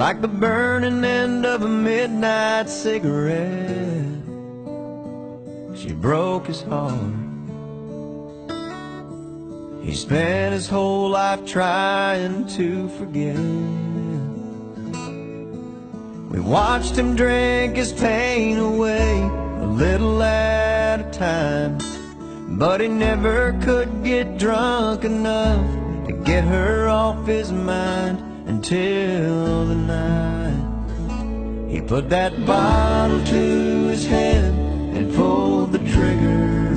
like the burning end of a midnight cigarette. She broke his heart. He spent his whole life trying to forget. We watched him drink his pain away, a little at a time, but he never could get drunk enough to get her off his mind until the night he put that bottle to his head and pulled the trigger,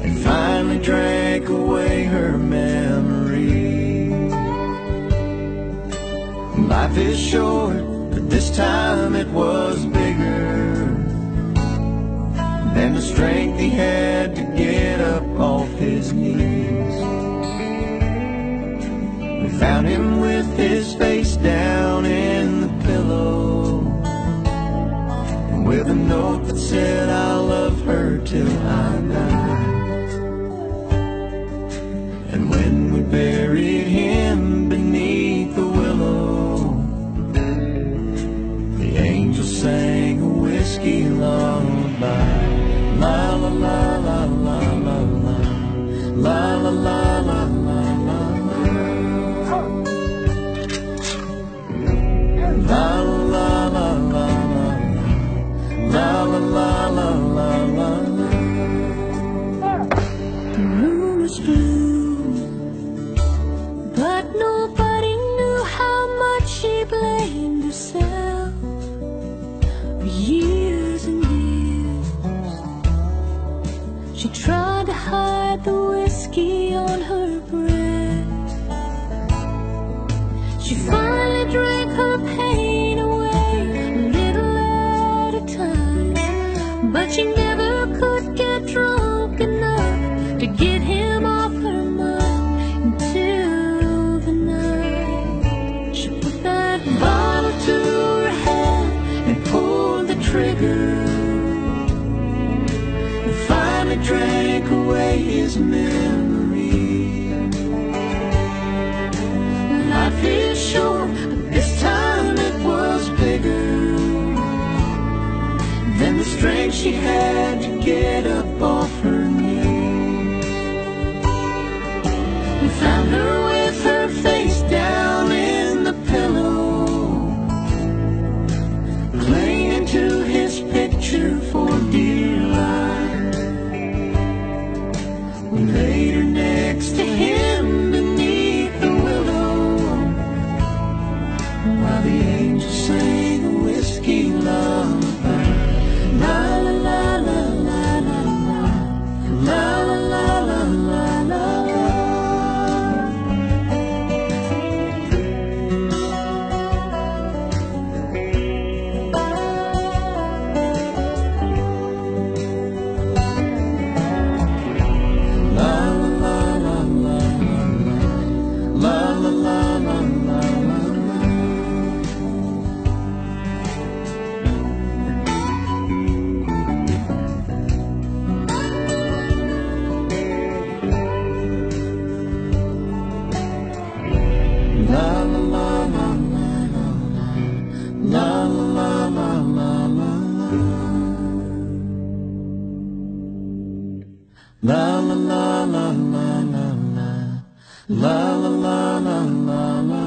and finally drank away her memory. Life is short, but this time it was bigger than the strength he had to get up off his knees. We found him with his face down in the pillow, and with a note that said, "I'll love her till I die." And when we buried him beneath the willow, the angels sang a whiskey lullaby. La la la la la la la, la la la la la la, la la la la la, la la la la la la. The moon was blue, but nobody knew how much she blamed herself for years and years. She tried to hide the whiskey on her breath. She finally drank her pain away, a little at a time, but she never could get drunk enough to get him off her mind until the night she put that bottle to her head and pulled the trigger, and finally drank away his memory. Life is short, but this time it was bigger than the strength she had to get up off her knees. We found her with her face down in the pillow, clinging to his picture for dear life. We laid her next to him beneath the willow, while the angels sang a whiskey lullaby. La la la la la la la, la la la la la la. La la la la la la la, la la la la la la.